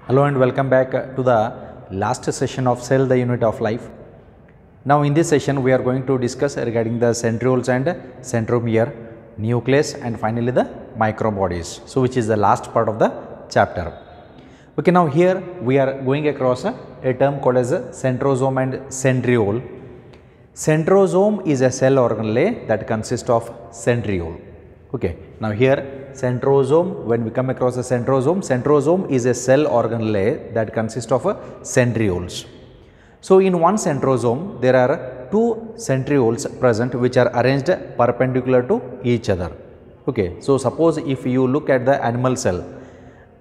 Hello and welcome back to the last session of Cell the Unit of Life. Now in this session we are going to discuss regarding the centrioles and centromere, nucleus and finally the microbodies. So which is the last part of the chapter. Okay, now here we are going across a term called as a centrosome and centriole. Centrosome is a cell organelle that consists of centriole. Okay, now here centrosome, when we come across a centrosome is a cell organelle that consists of centrioles. So in one centrosome there are two centrioles present which are arranged perpendicular to each other. Okay, so suppose if you look at the animal cell,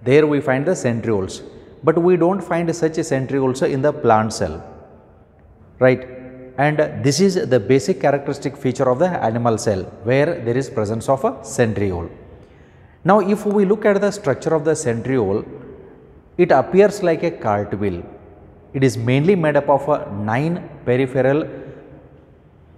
there we find the centrioles, but we don't find such centrioles in the plant cell, right? And this is the basic characteristic feature of the animal cell where there is presence of a centriole. Now if we look at the structure of the centriole, it appears like a cartwheel. It is mainly made up of 9 peripheral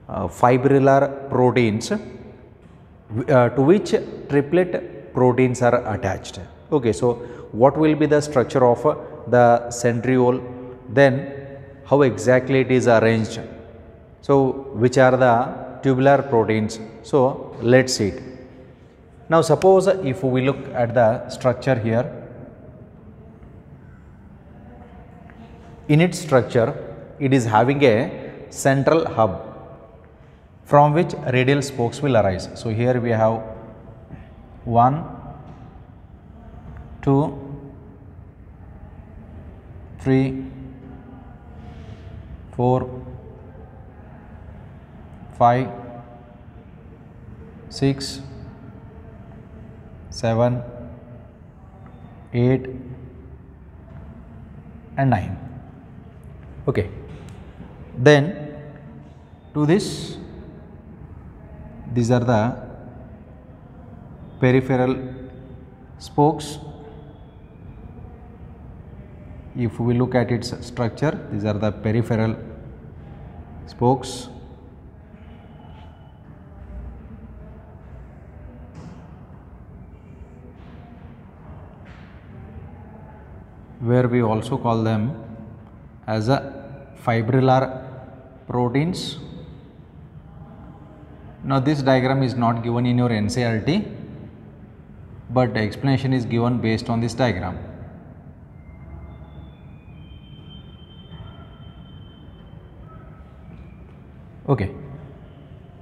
fibrillar proteins to which triplet proteins are attached. Okay, so what will be the structure of the centriole, then how exactly it is arranged? So which are the tubular proteins? So let's see it. Now suppose if we look at the structure here, in its structure it is having a central hub from which radial spokes will arise. So here we have 1, 2, 3, 4, 5, 6, 7, 8 and 9. Okay. Then to this, these are the peripheral spokes. If we look at its structure, these are the peripheral spokes. Where we also call them as a fibrillar proteins. Now this diagram is not given in your NCERT, but the explanation is given based on this diagram. Okay.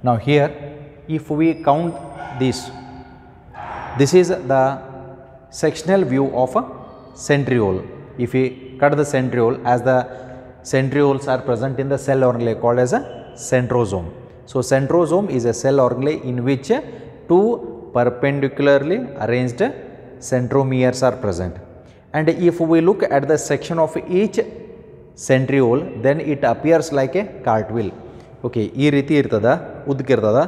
Now here if we count this is the sectional view of a centriole. If we cut the centriole, as the centrioles are present in the cell organelle called as a centrosome. So centrosome is a cell organelle in which two perpendicularly arranged centromeres are present. And if we look at the section of each centriole, then it appears like a cartwheel. Okay, ಈ ರೀತಿ ಇರ್ತದ, ಉದ್ದಕ್ಕಿರ್ತದ.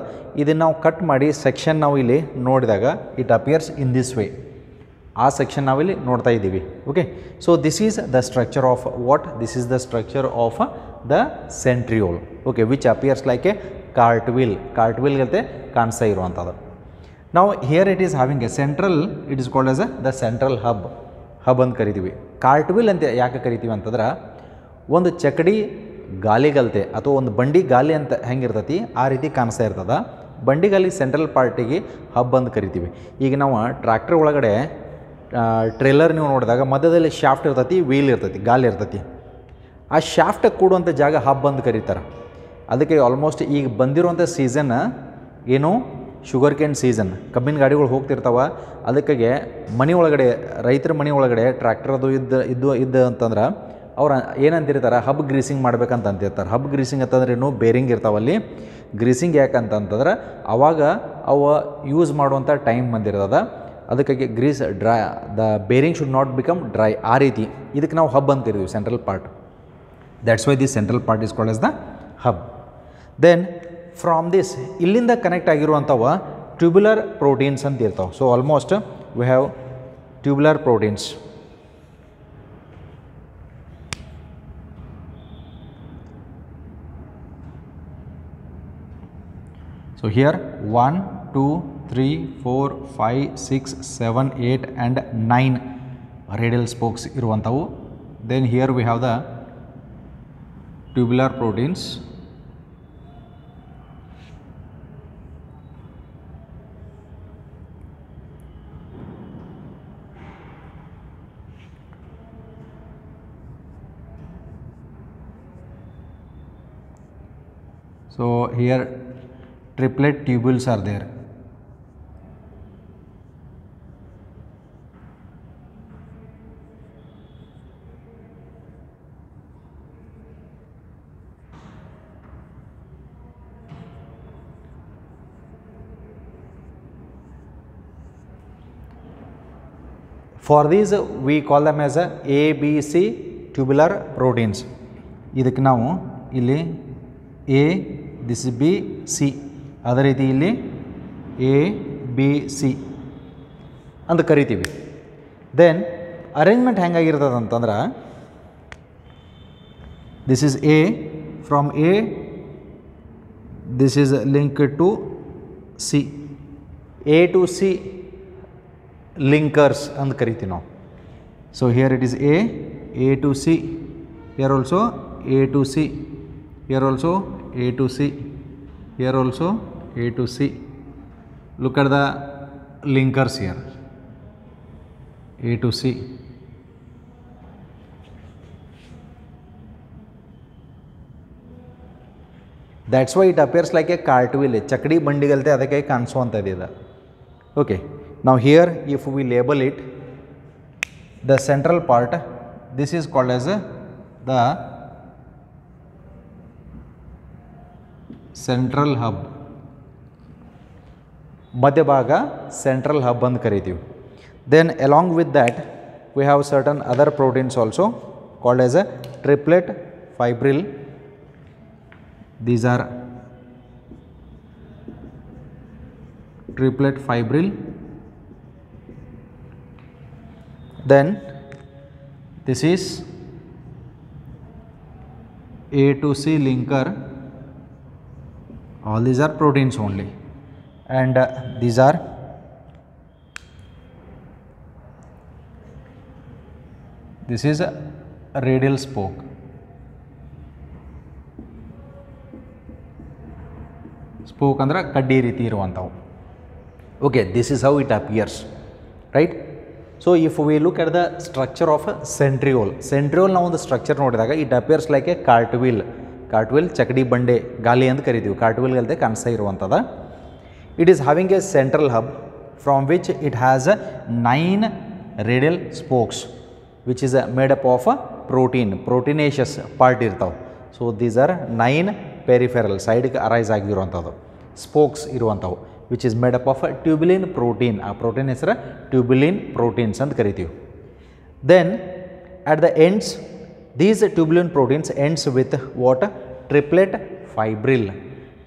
ಇದನ್ನು ನಾವು cut ಮಾಡಿ section ನಾವು ಇಲ್ಲಿ ನೋಡಿದಾಗ it appears in this way. ಆ ಸೆಕ್ಷನ್ ನಾವಿಲ್ಲಿ ನೋಡ್ತಾ ಇದ್ದೀವಿ. Okay, so this is the structure of what? This is the structure of the centriole. Okay, which appears like a cartwheel. Cartwheel ಗತೆ ಕಾಣಿಸ್ತಾ ಇರುವಂಥದ್ದು. ನಾವು here it is having a central, it is called as the central hub ಅಂತ ಕರಿತೀವಿ. ಕಾರ್ಟ್ವಿಲ್ ಅಂತ ಯಾಕೆ ಕರಿತೀವಿ ಅಂತಂದ್ರೆ, ಒಂದು ಚಕಡಿ ಗಾಲಿಗಲ್ತೆ ಅಥವಾ ಒಂದು ಬಂಡಿ ಗಾಲಿ ಅಂತ ಹೆಂಗಿರ್ತತಿ ಆ ರೀತಿ ಕಾಣಿಸ್ತಾ ಇರ್ತದ. ಬಂಡಿಗಾಲಿ ಸೆಂಟ್ರಲ್ ಪಾರ್ಟಿಗೆ ಹಬ್ ಅಂತ ಕರಿತೀವಿ. ಈಗ ನಾವು ಟ್ರ್ಯಾಕ್ಟರ್ ಒಳಗಡೆ ಟ್ರೇಲರ್ ನೀವು ನೋಡಿದಾಗ ಮಧ್ಯದಲ್ಲಿ ಶಾಫ್ಟ್ ಇರ್ತೈತಿ, ವೀಲ್ ಇರ್ತೈತಿ, ಗಾಲಿ ಇರ್ತೈತಿ. ಆ ಶಾಫ್ಟ್ ಕೂಡುವಂಥ ಜಾಗ ಹಬ್ ಅಂತ ಕರೀತಾರೆ. ಅದಕ್ಕೆ ಆಲ್ಮೋಸ್ಟ್ ಈಗ ಬಂದಿರುವಂಥ ಸೀಸನ್ ಏನು, ಶುಗರ್ ಕೇನ್ ಸೀಸನ್, ಕಬ್ಬಿನ ಗಾಡಿಗಳು ಹೋಗ್ತಿರ್ತಾವ. ಅದಕ್ಕಾಗೆ ಮನೆ ಒಳಗಡೆ, ರೈತರ ಮನೆ ಒಳಗಡೆ ಟ್ರ್ಯಾಕ್ಟರ್ ಅದು ಇದ್ದು ಅಂತಂದ್ರೆ ಅವ್ರು ಏನಂತಿರ್ತಾರೆ, ಹಬ್ ಗ್ರೀಸಿಂಗ್ ಮಾಡ್ಬೇಕಂತ ಅಂತಿರ್ತಾರೆ. ಹಬ್ ಗ್ರೀಸಿಂಗ್ ಅಂತಂದ್ರೆ ಏನು, ಬೇರಿಂಗ್ ಇರ್ತಾವಲ್ಲಿ. ಗ್ರೀಸಿಂಗ್ ಯಾಕಂತಂತಂದ್ರೆ ಅವಾಗ ಅವು ಯೂಸ್ ಮಾಡುವಂಥ ಟೈಮ್ ಬಂದಿರ್ತದ. ಅದಕ್ಕಾಗಿ grease dry, the bearing should not become dry. ಆ ರೀತಿ ಇದಕ್ಕೆ ನಾವು ಹಬ್ ಅಂತಿರ್ತೀವಿ, central part. That's why this central part is called as the hub. Then from this, ಇಲ್ಲಿಂದ ಕನೆಕ್ಟ್ ಆಗಿರುವಂಥವ ಟ್ಯೂಬ್ಯುಲರ್ ಪ್ರೋಟೀನ್ಸ್ ಅಂತ ಇರ್ತಾವೆ. So almost we have tubular proteins. So here 1, 2, 3, 4, 5, 6, 7, 8 and 9 radial spokes ಇರುವಂಥವು. Then here we have the tubular proteins. So here triplet tubules are there. For these we call them as A, B, C tubular proteins. ಇದಕ್ಕೆ ನಾವು ಇಲ್ಲಿ A, this is B, C, ಅದೇ ರೀತಿ ಇಲ್ಲಿ A, B, C ಅಂತ ಕರಿತೀವಿ. Then arrangement ಹೆಂಗಾಗಿರ್ತದೆ ಅಂತಂದ್ರೆ, this is A, from A this is linked to C, A to C linkers ಅಂತ ಕರಿತೀವಿ ನಾವು. So here it is A to C, here also A to C, here also A to C, here also A to C. Look at the linkers here, A to C. That's why it appears like a cartwheel, ಚಕ್ಕಡಿ ಬಂಡಿಗಲ್ತೆ ಅದಕ್ಕೆ ಕಾಣಿಸುವಂಥದ್ದು ಇದು. Okay, now here if we label it, the central part, this is called as the central hub. ಮಧ್ಯಭಾಗ central hub ಅಂತ ಕರಿತೀವಿ. Then along with that we have certain other proteins also called as a triplet fibril. These are triplet fibril. Then this is A to C linker. All these are proteins only, and these are this is a radial spoke. Spoke ಅಂದ್ರೆ ಕಡ್ಡಿ ರೀತಿ ಇರುವಂಥವು. Okay, this is how it appears, right? So if we look at the structure of a centriole, centriole ನಾವು ಒಂದು structure ನೋಡಿದಾಗ it appears like a cartwheel. ಕಾರ್ಟ್ವಿಲ್ ಚಕಡಿ ಬಂಡೆ ಗಾಲಿ ಅಂತ ಕರಿತೀವಿ. ಕಾರ್ಟ್ವಿಲ್ ಗಲ್ದೆ ಕಾಣಿಸ್ತಾ ಇರುವಂಥದ್ದು. It is having a central hub from which it has 9 radial spokes which is made up of proteinaceous part ಇರ್ತಾವೆ. ಸೊ ದೀಸ್ ಆರ್ 9 ಪೆರಿಫೆರಲ್ ಸೈಡ್ಗೆ ಅರೈಸ್ ಆಗಿರುವಂಥದ್ದು ಸ್ಪೋಕ್ಸ್ ಇರುವಂಥವು which is made up of tubulin protein. ಆ protein ಹೆಸರು tubulin proteins ಅಂತ ಕರಿತೀವಿ. Then at the ends these tubulin proteins ends with what? Triplet fibril.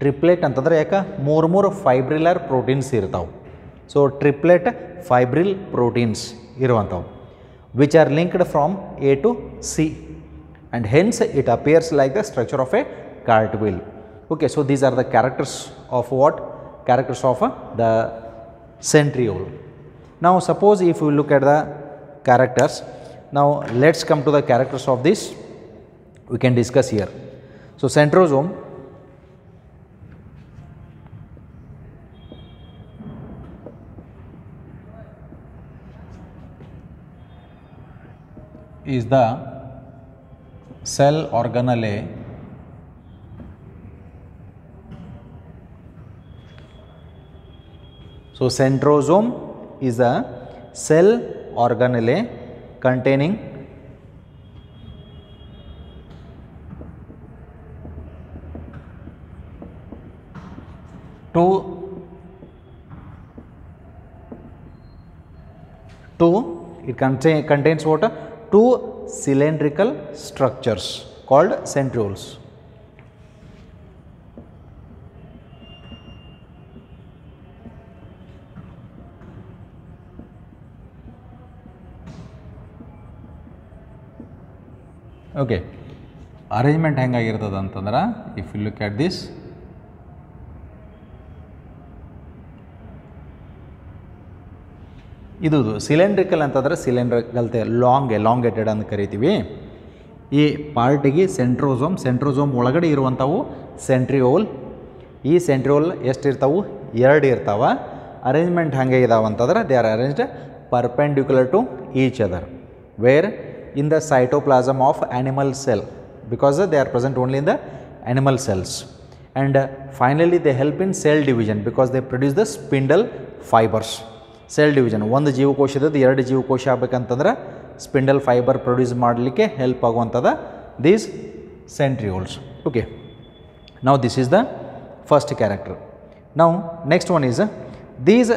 Triplet ಅಂತಂದ್ರೆ ಯಾಕೆ ಮೂರು ಫೈಬ್ರಿಲರ್ ಪ್ರೋಟೀನ್ಸ್ ಇರ್ತಾವೆ. ಸೊ ಟ್ರಿಪ್ಲೆಟ್ ಫೈಬ್ರಿಲ್ ಪ್ರೋಟೀನ್ಸ್ ಇರುವಂಥವು which are linked from A to C and hence it appears like the structure of a cartwheel. Okay, so these are the characters of what? Characters of the centriole. Now suppose if we look at the characters, now let's come to the characters of this, we can discuss here. So centrosome is the cell organelle so centrosome is a cell organelle containing two it contains what? Two cylindrical structures called centrioles. Okay, arrangement ಹೆಂಗಾಗಿರ್ತದೆ ಅಂತಂದ್ರೆ if you look at this, ಇದು cylindrical ಅಂತಂದರೆ ಸಿಲಿಂಡ್ರಿಕಲ್ತೆ long elongated ಅಂತ ಕರಿತೀವಿ. ಈ ಪಾರ್ಟಿಗೆ centrosome ಒಳಗಡೆ ಇರುವಂಥವು centriole. ಈ centriole ಎಷ್ಟಿರ್ತಾವೆ? 2 ಇರ್ತಾವೆ. ಅರೇಂಜ್ಮೆಂಟ್ ಹಾಗೆ ಇದಾವೆ ಅಂತಂದ್ರೆ they are arranged perpendicular to each other where in the cytoplasm of animal cell because they are present only in the animal cells. And finally they help in cell division because they produce the spindle fibres. Cell division, ಒಂದು ಜೀವಕೋಶದ 2 ಜೀವಕೋಶ ಆಗಬೇಕಂತಂದ್ರೆ spindle fibre produce ಮಾಡಲಿಕ್ಕೆ help ಆಗುವಂಥದ್ದು these centrioles. Okay, now this is the first character. Now next one is these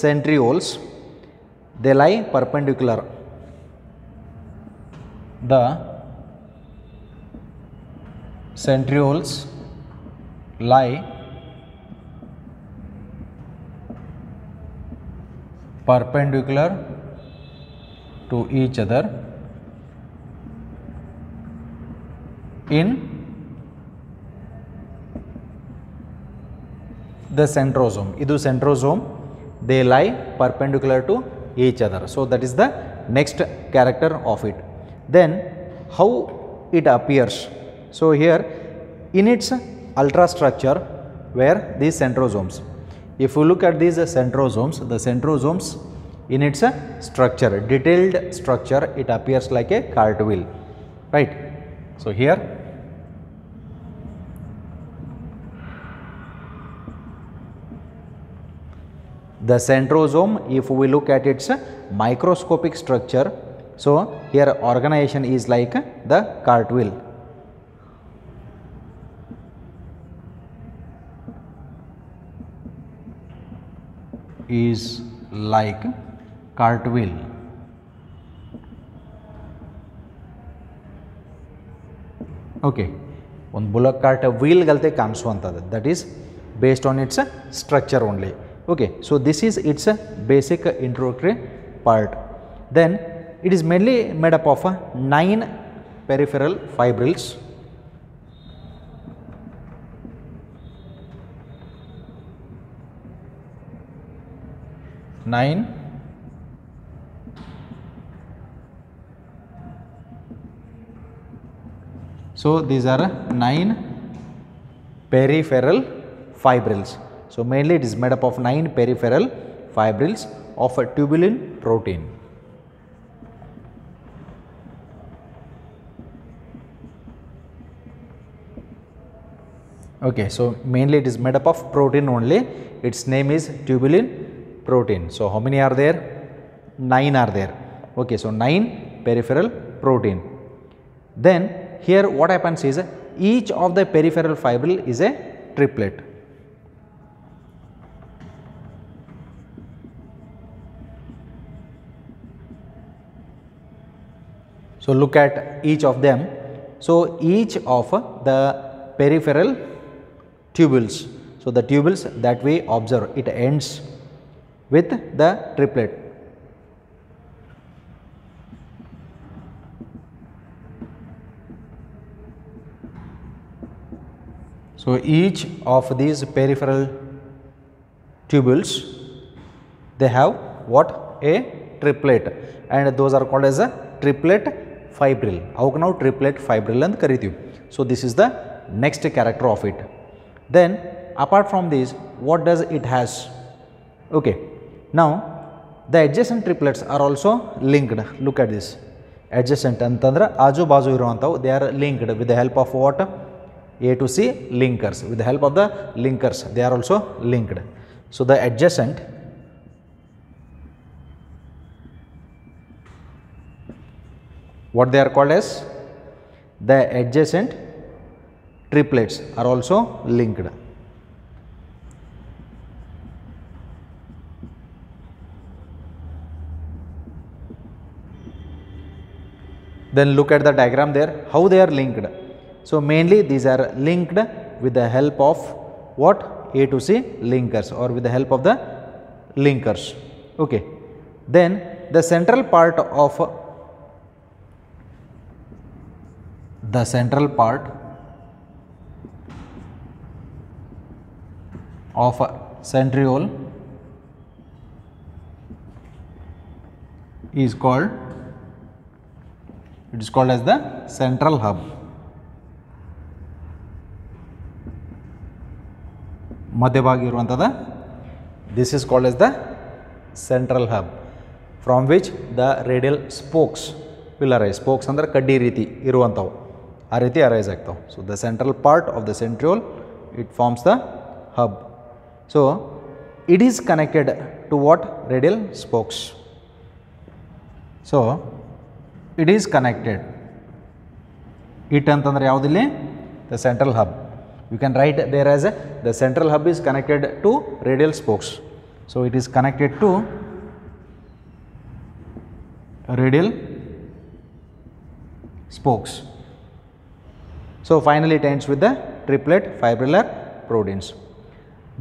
centrioles, they lie perpendicular. The centrioles lie perpendicular to each other in the centrosome. Idu centrosome, they lie perpendicular to each other. So that is the next character of it. Then how it appears? So here in its ultrastructure where these centrosomes, if you look at these centrosomes, the centrosomes in its structure, detailed structure, it appears like a cartwheel, right? So here the centrosome, if we look at its microscopic structure, so here organization is like the cartwheel. Is like cartwheel. Okay, one bullock cart wheel galte ಕಾಣಿಸುವಂಥದ್ದು, that is based on its structure only. Okay, so this is its basic introductory part. Then it is mainly made up of 9 peripheral fibrils. So these are 9 peripheral fibrils. So mainly it is made up of 9 peripheral fibrils of a tubulin protein. Okay, so mainly it is made up of protein only. Its name is tubulin protein. So how many are there? 9 are there. Okay, so 9 peripheral protein. Then here what happens is each of the peripheral fibril is a triplet. So look at each of them. So each of the peripheral tubules, so the tubules that we observe, it ends with the triplet. So each of these peripheral tubules, they have what? A triplet, and those are called as a triplet fibril. Avukku ನಾವು triplet fibril ಅಂತ ಕರಿತೀವಿ. So this is the next character of it. Then apart from this, what does it has? Okay, now the adjacent triplets are also linked. Look at this. Adjacent ಅಂತಂದ್ರೆ ಆಜು ಬಾಜು ಇರುವಂಥವು, they are linked with the help of what? A to C linkers. With the help of the linkers, they are also linked. So the adjacent what they are called as the adjacent triplets are also linked. Then look at the diagram there, how they are linked. So mainly these are linked with the help of what? A to C linkers, or with the help of the linkers. Okay, then the central part of centriole is called, it is called as the central hub. ಮಧ್ಯಭಾಗ ಇರುವಂಥದ್ದು, this is called as the central hub from which the radial spokes will arise. Spokes ಅಂದರೆ ಕಡ್ಡಿ ರೀತಿ ಇರುವಂಥವು, ಆ ರೀತಿ arise ಆಗ್ತಾವೆ. So the central part of the centriole, it forms the hub. So it is connected to what? Radial spokes. So it is connected. It ಅಂತಂದ್ರೆ ಯಾವುದಿಲ್ಲಿ? The central hub. You can write there as the central hub is connected to radial spokes. So it is connected to radial spokes. So finally it ends with the triplet fibrillar proteins.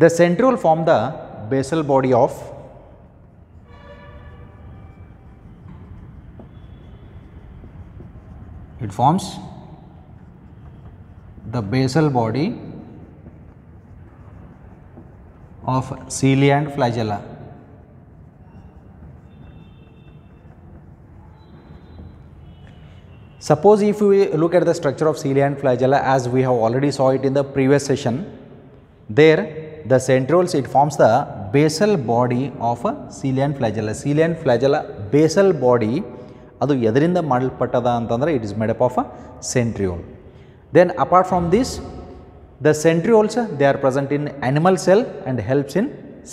The centriole form the basal body of it forms the basal body of cilia and flagella. Suppose if we look at the structure of cilia and flagella as we have already saw it in the previous session, there the centrioles, it forms the basal body of a cilia and flagella. Cilia and flagella basal body adu ಎದರಿಂದ ಮಾಡಲ್ಪಟ್ಟದ ಅಂತಂದ್ರೆ it is made up of a centriole. Then apart from this, the centrioles, they are present in animal cell and helps in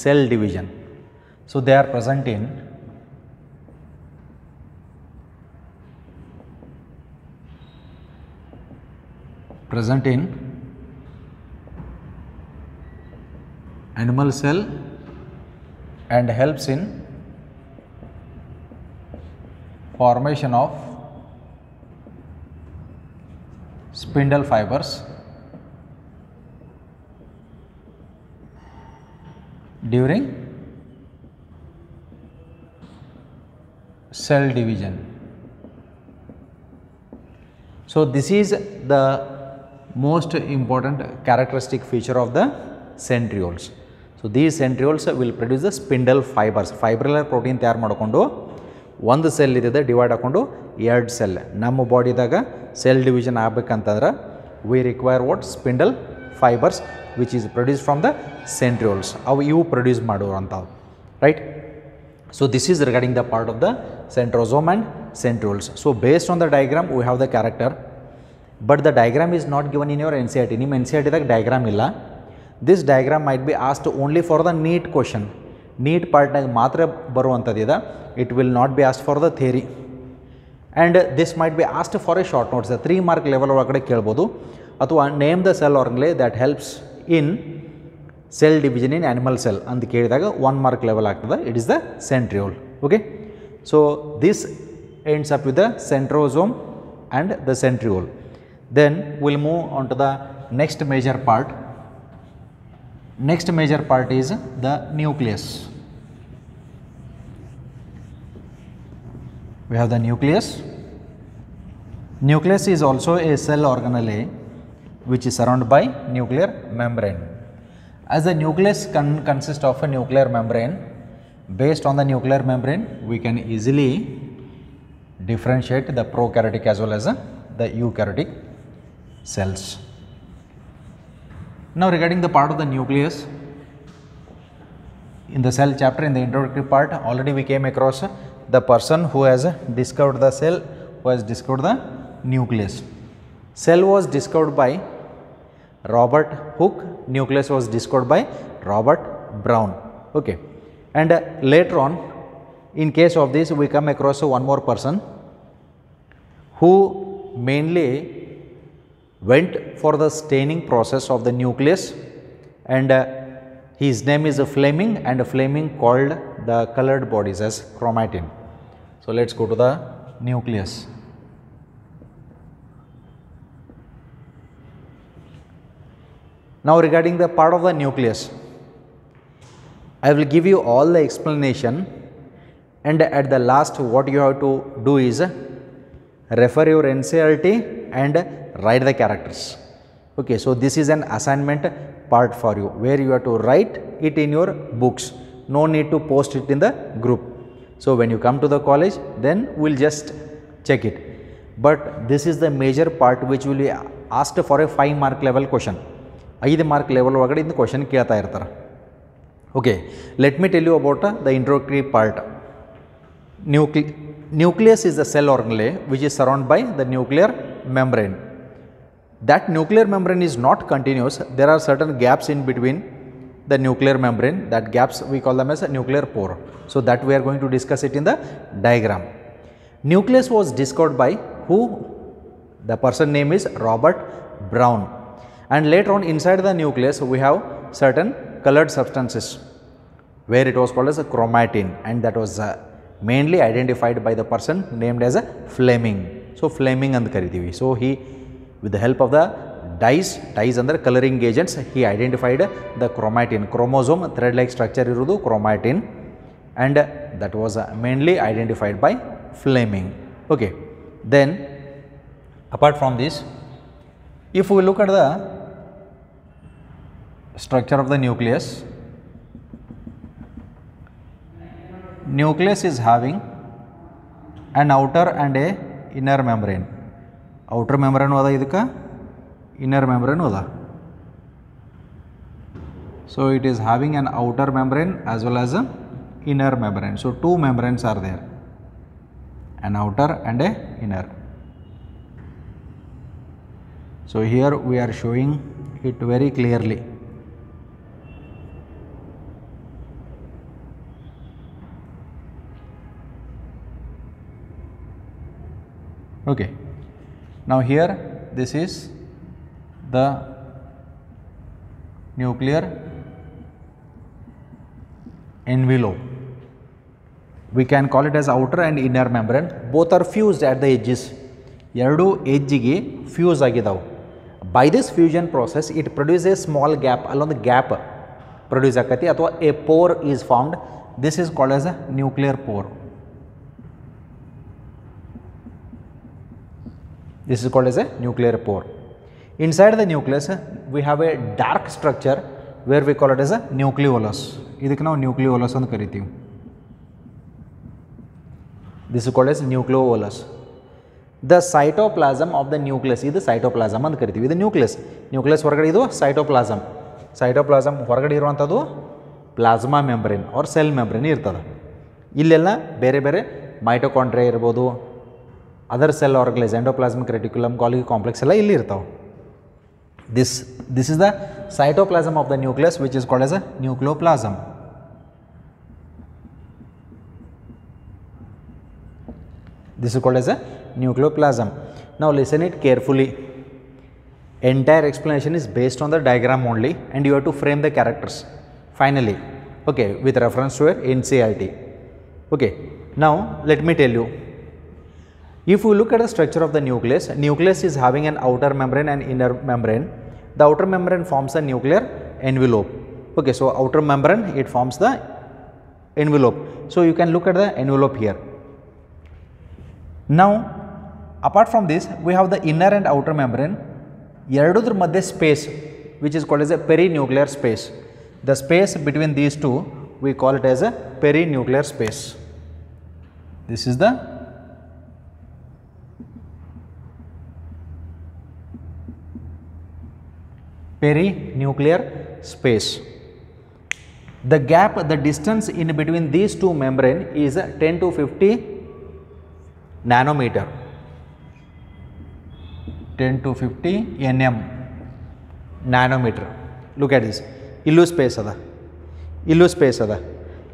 cell division. So they are present in animal cell and helps in formation of spindle fibers during cell division. So this is the most important characteristic feature of the centrioles. So these centrioles will produce the spindle fibers. Fibrillar protein ತಯಾರು ಮಾಡಿಕೊಂಡು ಒಂದು cell ಇದೆ divide ಹಾಕೊಂಡು ಎರಡು cell. ನಮ್ಮ ಬಾಡಿದಾಗ cell division ಆಗಬೇಕಂತಂದ್ರೆ we require what? Spindle fibers which is produced from the centrioles. ಅವು ಇವು produce ಮಾಡುವಂಥವು, right? So this is regarding the part of the centrosome and centrioles. So based on the diagram we have the character, but the diagram is not given in your NCERT. ನಿಮ್ಮ NCERT ದಾಗ diagram ಇಲ್ಲ. This diagram might be asked only for the NEET question. NEET part ನಾಗ ಮಾತ್ರ ಬರುವಂಥದ್ದಿದೆ. It will not be asked for the theory. And this might be asked for a short notes. The 3 mark level ಒಳಗಡೆ ಕೇಳ್ಬೋದು. ಅಥವಾ name the cell organelle that helps in cell division in animal cell ಅಂತ ಕೇಳಿದಾಗ 1 mark level ಆಗ್ತದೆ. It is the centriole. Okay. So this ends up with the centrosome and the centriole. Then we will move on to the next major part. Next major part is the nucleus. We have the nucleus. Nucleus is also a cell organelle which is surrounded by nuclear membrane. As the nucleus consists of a nuclear membrane, based on the nuclear membrane we can easily differentiate the prokaryotic as well as the eukaryotic cells. Now regarding the part of the nucleus, in the cell chapter, in the introductory part, already we came across the person who has discovered the cell, who has discovered the nucleus. Cell was discovered by Robert Hooke, nucleus was discovered by Robert Brown. Okay. And later on, in case of this, we come across one more person who mainly went for the staining process of the nucleus, and his name is Fleming, and Fleming called the colored bodies as chromatin. So let's go to the nucleus. Now regarding the part of the nucleus, I will give you all the explanation, and at the last what you have to do is refer your NCERT and write the characters. Okay, so this is an assignment part for you where you have to write it in your books. No need to post it in the group. So when you come to the college, then we'll just check it. But this is the major part which will be asked for a 5 mark level question. 5 mark level ಒಳಗಡೆ ಇಂದ question ಕೇಳ್ತಾ ಇರ್ತಾರೆ. Okay, let me tell you about the introductory part. Nucleus is the cell organelle which is surrounded by the nuclear membrane. That nuclear membrane is not continuous. There are certain gaps in between the nuclear membrane. That gaps we call them as a nuclear pore. So that we are going to discuss it in the diagram. Nucleus was discovered by who? The person name is Robert Brown. And later on inside the nucleus we have certain colored substances where it was called as a chromatin, and that was mainly identified by the person named as a Fleming. So Fleming and karitivi. So he, with the help of the dyes under coloring agents, he identified the chromatin. Chromosome thread like structure irudu chromatin, and that was mainly identified by Fleming. Okay. Then apart from this, if we look at the structure of the nucleus, nucleus is having an outer and a inner membrane. Outer membrane oda idukka, inner membrane oda. So it is having an outer membrane as well as a inner membrane. So two membranes are there, an outer and a inner. So here we are showing it very clearly. Okay. Now here this is the nuclear envelope. We can call it as outer and inner membrane. Both are fused at the edges. ಎರಡು ಎಡ್ಜಿಗೆ fuse ಆಗಿದಾವೆ. By this fusion process it produces a small gap. ಅಲ್ಲೊಂದು gap produce ಆಕತಿ ಅಥವಾ a pore is formed. This is called as a nuclear pore. This is called as a nuclear pore. Inside the nucleus we have a dark structure where we call it as a nucleolus. ಇದಕ್ಕೆ ನಾವು nucleolus ಅಂತ ಕರಿತೀವಿ. This is called as nucleolus. The cytoplasm of the nucleus, ಇದು cytoplasm ಅಂತ ಕರಿತೀವಿ. ಇದು nucleus ಹೊರಗಡೆ ಇದು cytoplasm. Cytoplasm ಹೊರಗಡೆ ಇರುವಂಥದ್ದು plasma membrane or cell membrane ಇರ್ತದೆ. ಇಲ್ಲೆಲ್ಲ ಬೇರೆ ಬೇರೆ ಮೈಟೋಕಾಂಡ್ರಿಯಾ ಇರ್ಬೋದು, other cell organelles, endoplasmic reticulum, Golgi complex ಎಲ್ಲ ಇಲ್ಲಿ ಇರ್ತಾವೆ. This is the cytoplasm of the nucleus which is called as a nucleoplasm. This is called as a nucleoplasm. Now listen it carefully. Entire explanation is based on the diagram only, and you have to frame the characters finally, okay, with reference to your NCERT. Okay, now let me tell you. If we look at the structure of the nucleus is having an outer membrane and inner membrane. The outer membrane forms a nuclear envelope. Okay, so outer membrane, it forms the envelope. So you can look at the envelope here. Now apart from this we have the inner and outer membrane. ಎರಡೂದ್ರ ಮಧ್ಯೆ space which is called as a perinuclear space. The space between these two we call it as a perinuclear space. This is the perinuclear space. The gap, the distance in between these two membrane is 10 to 50 nanometer. 10 to 50 nm nanometer. Look at this. Illu space ada.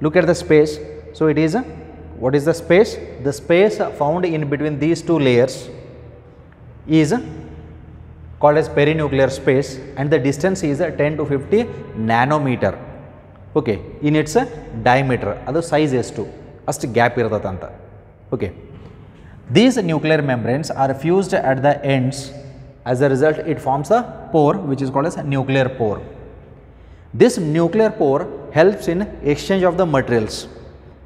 Look at the space. So it is what is the space? The space found in between these two layers is called as perinuclear space, and the distance is 10 to 50 nanometer. Okay, in its diameter, adu size ಎಷ್ಟು ಅಷ್ಟು gap ಇರ್ತದೆ ಅಂತ. Okay, these nuclear membranes are fused at the ends. As a result it forms a pore which is called as a nuclear pore. This nuclear pore helps in exchange of the materials.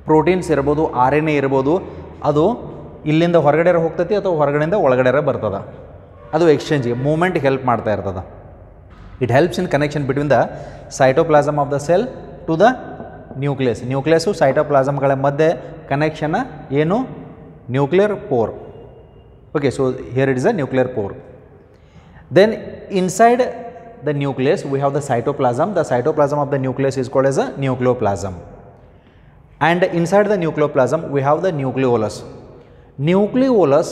Proteins ಇರಬಹುದು, RNA ಇರಬಹುದು, ಅದು ಇಲ್ಲಿಂದ ಹೊರಗಡೆ ಹೋಗ್ತೈತಿ ಅಥವಾ ಹೊರಗಡೆಯಿಂದ ಒಳಗಡೆ ಬರ್ತದೆ. ಅದು ಎಕ್ಸ್ಚೇಂಜ್ ಮೂವ್ಮೆಂಟ್ ಹೆಲ್ಪ್ ಮಾಡ್ತಾ ಇರ್ತದೆ. It helps in connection between the cytoplasm of the cell to the nucleus. Nucleus ಸೈಟೋಪ್ಲಾಸಮ್ಗಳ ಮಧ್ಯೆ connection ಏನು nuclear pore. Okay, so here it is a nuclear pore. Then inside the nucleus we have the cytoplasm. The cytoplasm of the nucleus is called as a nucleoplasm. And inside the nucleoplasm we have the nucleolus. Nucleolus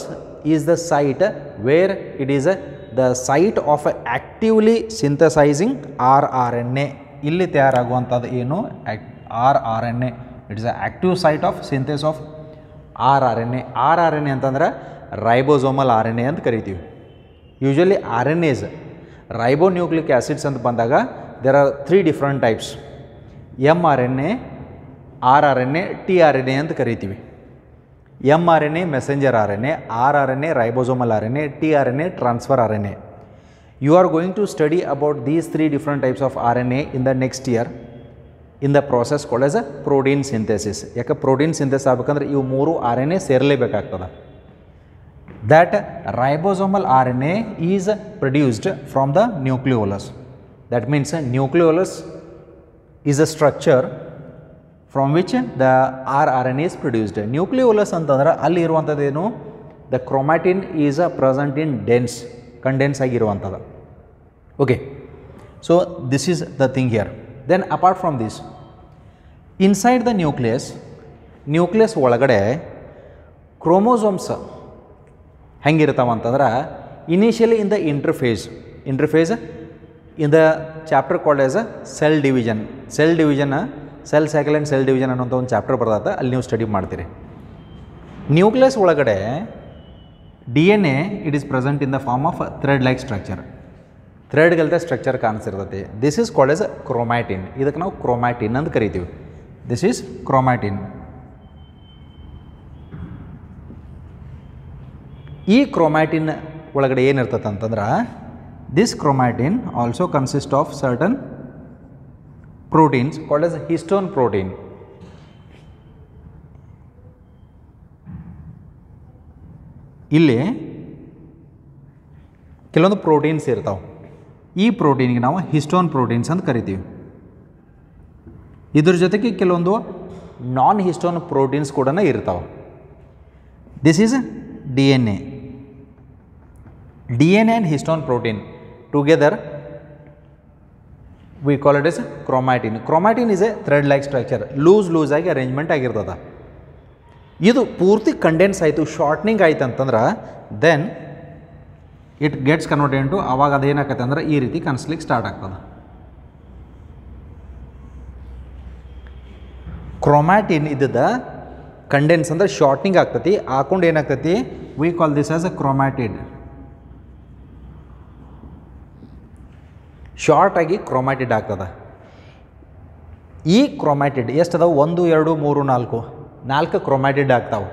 is the site where it is the site of actively synthesizing rRNA. ಇಲ್ಲಿ ತಯಾರಾಗುವಂಥದ್ದು ಏನು rRNA. It is an active site of synthesis of rRNA. rRNA ಅಂತಂದ್ರೆ ribosomal RNA ಅಂತ ಕರಿತೀವಿ. Usually RNAs ribonucleic acids ಅಂತ ಬಂದಾಗ there are 3 different types. mRNA, rRNA, tRNA ಅಂತ ಕರಿತೀವಿ. mRNA messenger RNA, rRNA ribosomal RNA, tRNA transfer RNA. You are going to study about these 3 different types of RNA in the next year in the process called as a protein synthesis. ಯಾಕೆ protein synthesis ಆಗಬೇಕಂದ್ರೆ ಇವು 3 RNA ಸೇರಲೇಬೇಕಾಗ್ತದೆ. That ribosomal RNA is produced from the nucleolus. That means nucleolus is a structure from which the rRNA is produced. Nucleolus ಅಂತಂದ್ರೆ ಅಲ್ಲಿ ಇರುವಂಥದ್ದೇನು, the chromatin is present in dense, condense ಆಗಿರುವಂಥದ್ದು. Okay, so this is the thing here. Then apart from this, inside the nucleus ಒಳಗಡೆ chromosomes ಹೆಂಗಿರ್ತಾವ ಅಂತಂದ್ರೆ initially in the interphase in the chapter called as a cell division, cell cycle and sell division ಅನ್ನೋಂಥ ಒಂದು chapter ಬರ್ತದೆ, ಅಲ್ಲಿ ನೀವು study ಮಾಡ್ತೀರಿ. Nucleus ಒಳಗಡೆ DNA it is present in the form of thread like structure. ಥ್ರೆಡ್ಗಲ್ದೆ structure ಕಾಣಿಸಿರ್ತೈತಿ. This is called as chromatin. ಇದಕ್ಕೆ ನಾವು ಕ್ರೋಮ್ಯಾಟಿನ್ ಅಂತ ಕರಿತೀವಿ. This is chromatin. ಈ ಕ್ರೋಮ್ಯಾಟಿನ್ ಒಳಗಡೆ ಏನಿರ್ತದೆ ಅಂತಂದ್ರೆ this chromatin also consist of certain proteins called as histone protein. ಇಲ್ಲಿ ಕೆಲವೊಂದು ಪ್ರೋಟೀನ್ಸ್ ಇರ್ತಾವೆ. ಈ ಪ್ರೋಟೀನ್ಗೆ ನಾವು ಹಿಸ್ಟೋನ್ ಪ್ರೋಟೀನ್ಸ್ ಅಂತ ಕರಿತೀವಿ. ಇದ್ರ ಜೊತೆಗೆ ಕೆಲವೊಂದು ನಾನ್ ಹಿಸ್ಟೋನ್ ಪ್ರೋಟೀನ್ಸ್ ಕೂಡ ಇರ್ತಾವೆ. This is DNA and histone protein together we call it as chromatin. Chromatin is a thread like structure, loose ಆಗಿ ಅರೇಂಜ್ಮೆಂಟ್ ಆಗಿರ್ತದೆ. ಇದು ಪೂರ್ತಿ ಕಂಡೆನ್ಸ್ ಆಯಿತು, ಶಾರ್ಟ್ನಿಂಗ್ ಆಯ್ತು ಅಂತಂದ್ರೆ then it gets converted into, ಅವಾಗ ಅದೇನಾಗತ್ತೆ ಅಂದ್ರೆ ಈ ರೀತಿ ಕಾಣಿಸ್ಲಿಕ್ಕೆ ಸ್ಟಾರ್ಟ್ ಆಗ್ತದೆ. ಕ್ರೋಮ್ಯಾಟಿನ್ ಇದ್ದದ ಕಂಡೆನ್ಸ್ ಅಂದ್ರೆ ಶಾರ್ಟ್ನಿಂಗ್ ಆಗ್ತತಿ, ಹಾಕೊಂಡು ಏನಾಗ್ತತಿ, we call this as a chromatid. Short ಆಗಿ ಕ್ರೋಮ್ಯಾಟಿಡ್ ಆಗ್ತದೆ. ಈ ಕ್ರೋಮ್ಯಾಟಿಡ್ ಎಷ್ಟು ಅದಾವೆ, 1 2 3 4 ಕ್ರೋಮ್ಯಾಟಿಡ್ ಆಗ್ತಾವೆ.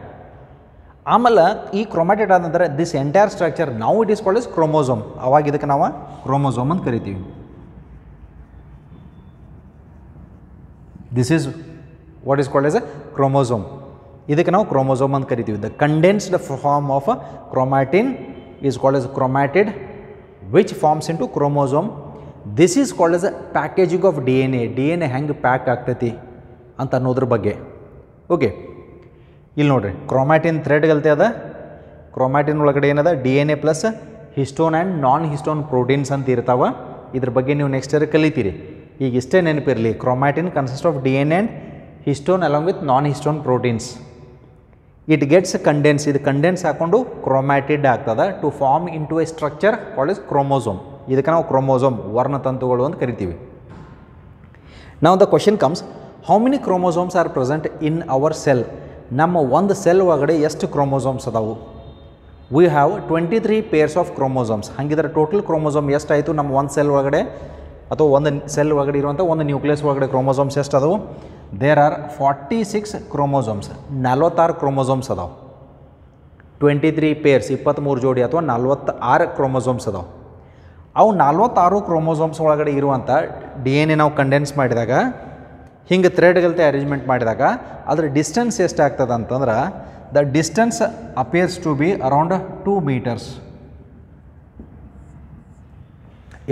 ಆಮೇಲೆ ಈ ಕ್ರೋಮ್ಯಾಟಿಡ್ ಆದ ನಂತರ ದಿಸ್ ಎಂಟೈರ್ ಸ್ಟ್ರಕ್ಚರ್ ನಾವು it is called as chromosome. ಅವಾಗ ಇದಕ್ಕೆ ನಾವು ಕ್ರೋಮೋಸೋಮ್ ಅಂತ ಕರಿತೀವಿ. This is what is called as a chromosome. ಇದಕ್ಕೆ ನಾವು ಕ್ರೋಮೋಸೋಮ್ ಅಂತ ಕರಿತೀವಿ. The condensed form of chromatin is called as chromatid which forms into chromosome. This is called as a packaging of DNA ಹೆಂಗೆ pack ಆಗ್ತೈತಿ ಅಂತ ಅನ್ನೋದ್ರ ಬಗ್ಗೆ. Okay, ಇಲ್ಲಿ ನೋಡ್ರಿ ಕ್ರೋಮ್ಯಾಟಿನ್ ಥ್ರೆಡ್ಗಲ್ತೆ ಅದ. ಕ್ರೋಮ್ಯಾಟಿನ್ ಒಳಗಡೆ ಏನದ DNA plus histone and non histone proteins ಅಂತ ಇರ್ತಾವೆ. ಇದ್ರ ಬಗ್ಗೆ ನೀವು ನೆಕ್ಸ್ಟ್ ಇಯರ್ ಕಲಿತೀರಿ. ಈಗ ಇಷ್ಟೇ ನೆನಪಿರಲಿ, chromatin consist of DNA and histone along with non histone proteins. It gets condense. ಇದು ಕಂಡೆನ್ಸ್ ಹಾಕೊಂಡು ಕ್ರೋಮ್ಯಾಟಿಡ್ ಆಗ್ತದೆ to form into a structure called as chromosome. ಇದಕ್ಕೆ ನಾವು ಕ್ರೋಮೋಸೋಮ್, ವರ್ಣತಂತುಗಳು ಅಂತ ಕರಿತೀವಿ. ನಾವು the question comes, how many chromosomes are present in our cell? ನಮ್ಮ ಒಂದು ಸೆಲ್ ಒಳಗಡೆ ಎಷ್ಟು ಕ್ರೋಮೋಸೋಮ್ಸ್ ಅದಾವು? We have 23 pairs of chromosomes. ಹಾಗಿದ್ರೆ ಟೋಟಲ್ ಕ್ರೋಮೋಸೋಮ್ ಎಷ್ಟಾಯಿತು ನಮ್ಮ ಒಂದು ಸೆಲ್ ಒಳಗಡೆ, ಅಥವಾ ಒಂದು ಸೆಲ್ ಒಳಗಡೆ ಇರುವಂಥ ಒಂದು ನ್ಯೂಕ್ಲಿಯಸ್ ಒಳಗಡೆ ಕ್ರೋಮೋಸೋಮ್ಸ್ ಎಷ್ಟು ಅದಾವು? There are 46 chromosomes. 46 ಕ್ರೋಮೋಸೋಮ್ಸ್ ಅದಾವೆ. 23 ಪೇರ್ಸ್ 23 ಜೋಡಿ ಅಥವಾ 46 ಕ್ರೋಮೋಸೋಮ್ಸ್ ಅದಾವೆ. ಅವು 46 ಕ್ರೋಮೋಸೋಮ್ಸ್ ಒಳಗಡೆ ಇರುವಂಥ DNA ನಾವು ಕಂಡೆನ್ಸ್ ಮಾಡಿದಾಗ, ಹಿಂಗೆ ಥ್ರೆಡ್ಗಲ್ತೆ ಅರೇಂಜ್ಮೆಂಟ್ ಮಾಡಿದಾಗ ಅದರ ಡಿಸ್ಟೆನ್ಸ್ ಎಷ್ಟಾಗ್ತದೆ ಅಂತಂದ್ರೆ, the distance appears to be around 2 metres.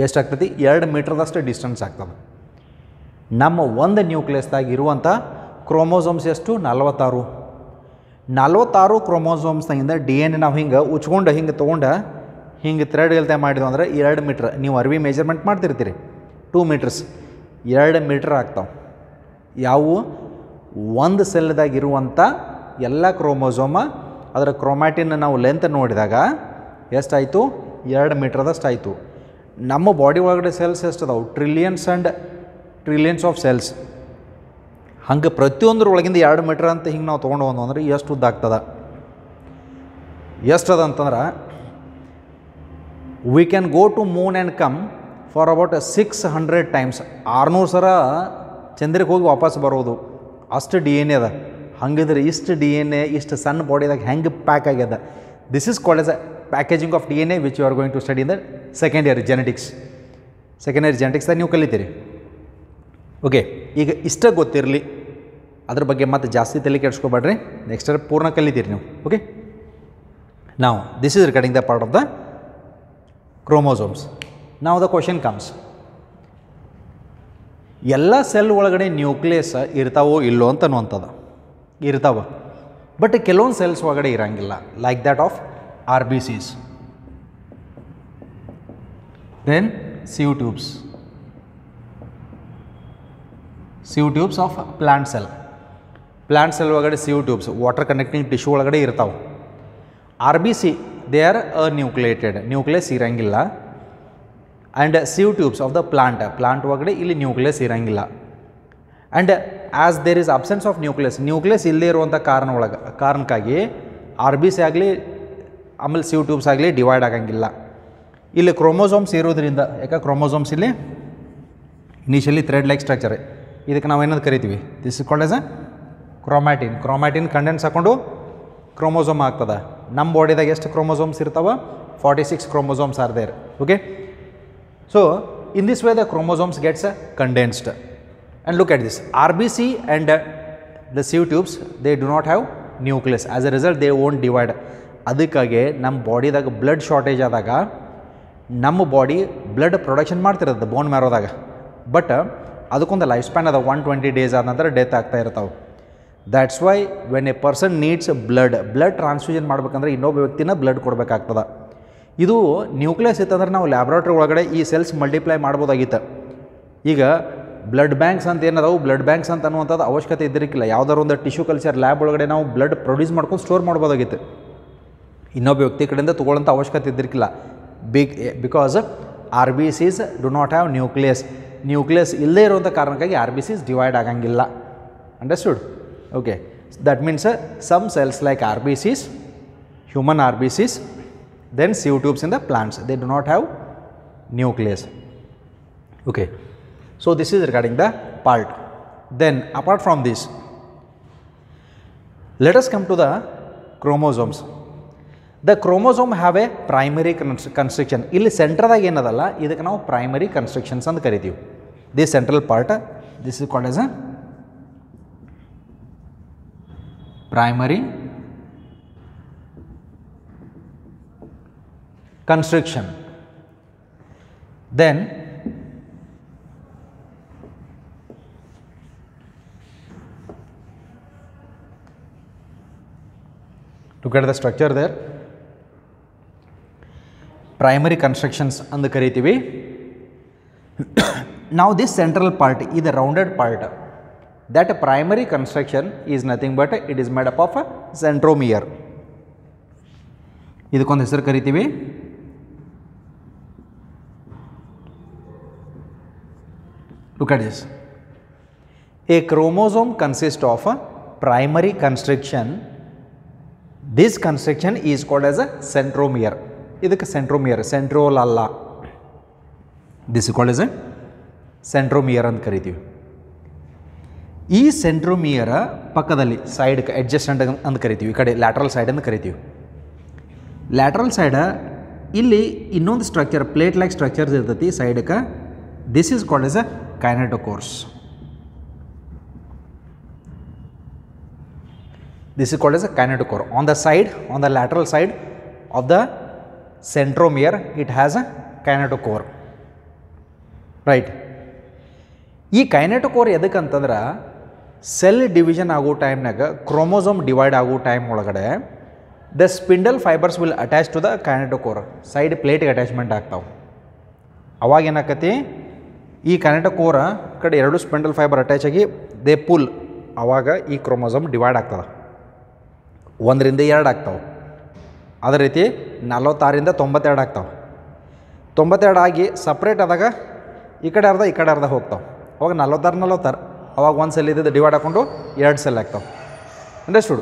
ಎಷ್ಟಾಗ್ತದೆ? 2 ಮೀಟರ್ದಷ್ಟು ಡಿಸ್ಟೆನ್ಸ್ ಆಗ್ತದೆ. ನಮ್ಮ ಒಂದು ನ್ಯೂಕ್ಲಿಯಸ್ದಾಗ ಇರುವಂಥ ಕ್ರೋಮೋಸೋಮ್ಸ್ ಎಷ್ಟು? 46. 46 ಕ್ರೋಮೋಸೋಮ್ಸ್ನಾಗಿಂದ ಡಿ ಎನ್ ಎ ನಾವು ಹಿಂಗೆ ಉಚ್ಕೊಂಡು ಹಿಂಗೆ ತೊಗೊಂಡು ಹಿಂಗೆ ಥ್ರೆಡ್ಗಲ್ತೆ ಮಾಡಿದ್ವು ಅಂದ್ರೆ 2 ಮೀಟ್ರ್, ನೀವು ಅರ್ವಿ ಮೆಜರ್ಮೆಂಟ್ ಮಾಡ್ತಿರ್ತೀರಿ 2 ಮೀಟರ್ಸ್, 2 ಮೀಟ್ರ್ ಆಗ್ತಾವೆ. ಯಾವುವು ಒಂದು ಸೆಲ್ದಾಗಿರುವಂಥ ಎಲ್ಲ ಕ್ರೋಮೋಸೋಮ ಅದರ ಕ್ರೋಮ್ಯಾಟಿನ್ ನಾವು ಲೆಂತ್ ನೋಡಿದಾಗ ಎಷ್ಟಾಯಿತು? 2 ಮೀಟ್ರದಷ್ಟು ಆಯಿತು. ನಮ್ಮ ಬಾಡಿ ಒಳಗಡೆ ಸೆಲ್ಸ್ ಎಷ್ಟು ಅದಾವೆ? Trillions and trillions of cells. ಹಂಗೆ ಪ್ರತಿಯೊಂದ್ರ ಒಳಗಿಂದ 2 ಮೀಟ್ರ್ ಅಂತ ಹಿಂಗೆ ನಾವು ತೊಗೊಂಡು ಬಂದು ಅಂದ್ರೆ ಎಷ್ಟು ಉದ್ದ ಆಗ್ತದೆ? ಎಷ್ಟು ಅದ ಅಂತಂದ್ರೆ we can go to moon and come for about 600 times. 600 ಸಲ ಚಂದ್ರಕ್ಕೆ ಹೋಗಿ ವಾಪಸ್ ಬರೋದು, ಅಷ್ಟು ಡಿ ಎನ್ ಎ ಅದ. ಹಂಗಿದ್ರೆ ಇಷ್ಟು ಡಿ ಎನ್ ಎ ಇಷ್ಟು ಸಣ್ಣ ಬಾಡಿದಾಗ ಹೆಂಗೆ ಪ್ಯಾಕ್ ಆಗ್ಯದ? This is called as a packaging of D N A which you are going to study in the second year genetics. Second year ಜೆನೆಟಿಕ್ಸ್ದಾಗ ನೀವು ಕಲಿತೀರಿ. ಓಕೆ, ಈಗ ಇಷ್ಟ ಗೊತ್ತಿರಲಿ, ಅದ್ರ ಬಗ್ಗೆ ಮತ್ತೆ ಜಾಸ್ತಿ ತಲೆ ಕೆಡಿಸ್ಕೊಬೇಡ್ರಿ, ನೆಕ್ಸ್ಟ್ ಇಯರ್ ಪೂರ್ಣ ಕಲಿತೀರಿ ನೀವು. ಓಕೆ, ನಾವು this is regarding the part of the chromosomes. ನಾವು ದ ಕ್ವಶನ್ ಕಮ್ಸ್, ಎಲ್ಲ ಸೆಲ್ ಒಳಗಡೆ ನ್ಯೂಕ್ಲಿಯಸ್ ಇರ್ತಾವೋ ಇಲ್ಲೋ ಅಂತ ಅನ್ನುವಂಥದ್ದು. ಇರ್ತಾವ, ಬಟ್ ಕೆಲವೊಂದು ಸೆಲ್ಸ್ ಒಳಗಡೆ ಇರೋಂಗಿಲ್ಲ, like that of R B Cs, then sieve tubes of plant cell. Plant cell ಒಳಗಡೆ sieve tubes, water conducting tissue ಒಳಗಡೆ ಇರ್ತಾವೆ. R B C they are anucleated, nucleus ಇರೋಂಗಿಲ್ಲ. And sieve tubes of the plant ಒಳಗಡೆ ಇಲ್ಲಿ nucleus ಇರೋಂಗಿಲ್ಲ. And as there is absence of nucleus ಇಲ್ಲದೇ ಇರುವಂಥ ಕಾರಣಕ್ಕಾಗಿ ಆರ್ ಬಿ ಸಿ ಆಗಲಿ ಆಮೇಲೆ ಸಿವ್ ಟ್ಯೂಬ್ಸ್ ಆಗಲಿ ಡಿವೈಡ್ ಆಗಂಗಿಲ್ಲ. ಇಲ್ಲಿ ಕ್ರೋಮೋಸೋಮ್ಸ್ ಇರೋದ್ರಿಂದ, ಯಾಕೆ ಕ್ರೋಮೋಸೋಮ್ಸ್ ಇಲ್ಲಿ ಇನಿಷಿಯಲಿ ಥ್ರೆಡ್ ಲೈಕ್ ಸ್ಟ್ರಕ್ಚರ್, ಇದಕ್ಕೆ ನಾವು ಏನಂತ ಕರಿತೀವಿ? This is called as a chromatin condense ಹಾಕೊಂಡು ಕ್ರೋಮೋಸೋಮ್ ಆಗ್ತದೆ. ನಮ್ಮ ಬಾಡಿದಾಗ ಎಷ್ಟು ಕ್ರೋಮೋಸೋಮ್ಸ್ ಇರ್ತಾವೆ? 46 chromosomes are there. Okay, so in this way the chromosomes gets condensed. And look at this, R B C and the sieve tubes they do not have nucleus. As a result they won't divide. ಅದಕ್ಕಾಗಿ ನಮ್ಮ ಬಾಡಿದಾಗ blood shortage ಆದಾಗ ನಮ್ಮ body blood production ಮಾಡ್ತಿರೋದು ಬೋನ್ ಮ್ಯಾರೋದಾಗ, but ಅದಕ್ಕೊಂದು life span ಅದ. 120 days ಆದ ನಂತರ death ಆಗ್ತಾ ಇರ್ತಾವೆ. That's why when A person needs blood transfusion ಮಾಡ್ಬೇಕಂದ್ರೆ ಇನ್ನೊಬ್ಬ ವ್ಯಕ್ತಿನ ಬ್ಲಡ್ ಕೊಡಬೇಕಾಗ್ತದೆ. ಇದು ನ್ಯೂಕ್ಲಿಯಸ್ ಇತ್ತಂದ್ರೆ ನಾವು ಲ್ಯಾಬ್ರೇಟ್ರಿ ಒಳಗಡೆ ಈ ಸೆಲ್ಸ್ ಮಲ್ಟಿಪ್ಲೈ ಮಾಡ್ಬೋದಾಗಿತ್ತು. ಈಗ ಬ್ಲಡ್ ಬ್ಯಾಂಕ್ಸ್ ಅಂತ ಏನದಾವು, ಬ್ಲಡ್ ಬ್ಯಾಂಕ್ಸ್ ಅಂತ ಅನ್ನುವಂಥದ್ದು ಅವಶ್ಯಕತೆ ಇದ್ದಿರಕ್ಕಿಲ್ಲ. ಯಾವುದಾದ್ರು ಒಂದು ಟಿಶ್ಯೂ ಕಲ್ಚರ್ ಲ್ಯಾಬ್ ಒಳಗಡೆ ನಾವು ಬ್ಲಡ್ ಪ್ರೊಡ್ಯೂಸ್ ಮಾಡ್ಕೊಂಡು ಸ್ಟೋರ್ ಮಾಡ್ಬೋದಾಗಿತ್ತು. ಇನ್ನೊಬ್ಬ ವ್ಯಕ್ತಿ ಕಡೆಯಿಂದ ತೊಗೊಳ್ಳೋಂಥ ಅವಶ್ಯಕತೆ ಇದ್ದಿರಕ್ಕಿಲ್ಲ. Because R B Cs do not have nucleus ಇಲ್ಲದೇ ಇರುವಂಥ ಕಾರಣಕ್ಕಾಗಿ ಆರ್ ಬಿ ಸಿಸ್ ಡಿವೈಡ್ ಆಗಂಗಿಲ್ಲ. Understood? Okay, that means some cells like R B Cs, human R B Cs, then sieve tubes in the plants, they do not have nucleus. Okay, so this is regarding the part. Then apart from this, let us come to the chromosomes. The chromosome have a primary construction. ಇಲ್ಲಿ ಸೆಂಟ್ರದಾಗ ಏನದಲ್ಲ, ಇದಕ್ಕೆ ನಾವು primary constructions ಅಂತ ಕರಿತೀವಿ. this central part, this is called as a primary constriction. Then look at the structure there. Primary constructions and ಕರಿತೀವಿ. Now this central part is the rounded part. That primary construction is nothing but it is made up of a centromere. ಇದಕ್ಕೊಂದು ಹೆಸರು ಕರಿತೀವಿ look at this. A chromosome consists of a primary constriction. This constriction is called as a centromere. ಇದಕ್ಕೆ centromere, centriole ಅಲ್ಲ. This is called as a centromere ಅಂತ ಕರಿತೀವಿ. ಈ centromere ಪಕ್ಕದಲ್ಲಿ side adjacent ಅಂತ ಕರಿತೀವಿ, ಈ ಕಡೆ ಲ್ಯಾಟ್ರಲ್ ಸೈಡ್ ಅಂತ ಕರಿತೀವಿ. ಲ್ಯಾಟ್ರಲ್ ಸೈಡ್ ಇಲ್ಲಿ ಇನ್ನೊಂದು ಸ್ಟ್ರಕ್ಚರ್ ಪ್ಲೇಟ್ ಲೈಕ್ ಸ್ಟ್ರಕ್ಚರ್ಸ್ ಇರ್ತೈತಿ ಸೈಡ್ಗೆ. This is called as a kinetochores. This is called as a kinetochore. On the side, on the lateral side of the centromere, it has a kinetochore. Right. ಈ kinetochore ಎದಕ್ಕಂತಂದ್ರೆ cell division ಆಗೋ ಟೈಮ್ನಾಗ chromosome divide ಆಗೋ time ಒಳಗಡೆ the spindle fibres will attach to the kinetochore, side ಪ್ಲೇಟ್ಗೆ attachment ಆಗ್ತಾವೆ. ಅವಾಗ ಏನಾಕತಿ, ಈ ಕೈನೆಟೋಕೋರ್ ಕಡೆ ಎರಡು ಸ್ಪಿಂಡಲ್ ಫೈಬರ್ ಅಟ್ಯಾಚ್ ಆಗಿ ದೇ ಪುಲ್, ಆವಾಗ ಈ ಕ್ರೋಮೋಸೋಮ್ ಡಿವೈಡ್ ಆಗ್ತದೆ, 1 ರಿಂದ 2 ಆಗ್ತಾವೆ. ಅದೇ ರೀತಿ 46 ರಿಂದ 92 ಆಗ್ತಾವೆ. 92 ಆಗಿ ಸಪ್ರೇಟ್ ಆದಾಗ ಈ ಕಡೆ ಅರ್ಧ ಹೋಗ್ತಾವೆ. ಅವಾಗ 46 ಅವಾಗ ಒಂದು ಸೆಲ್ ಇದ್ದಿದ್ದು ಡಿವೈಡ್ ಹಾಕ್ಕೊಂಡು 2 ಸೆಲ್ ಆಗ್ತಾವೆ. Understood?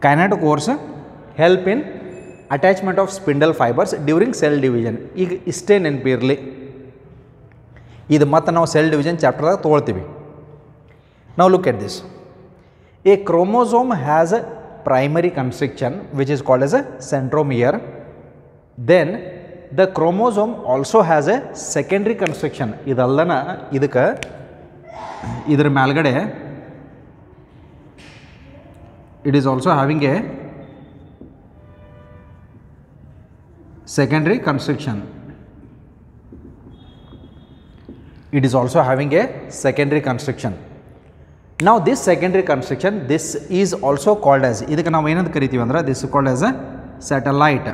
Kinetochores help in attachment of spindle fibres during cell division. ಈಗ ಇಷ್ಟೇ ನೆನಪಿರಲಿ, ಇದು ಮತ್ತು ನಾವು ಸೆಲ್ ಡಿವಿಷನ್ ಚಾಪ್ಟರ್ದಾಗ ತೊಗೊಳ್ತೀವಿ. ನಾವು look at this. A chromosome has a primary constriction which is called as a centromere. Then the chromosome also has a secondary constriction. ಇದಲ್ಲನ ಇದಕ್ಕೆ ಇದರ ಮೇಲ್ಗಡೆ it is also having a secondary constriction. It is also having a secondary constriction. Now this secondary constriction, this is also called as, ಇದಕ್ಕೆ ನಾವು ಏನಂತ ಕರಿತೀವಿ ಅಂದ್ರೆ, this is called as a satellite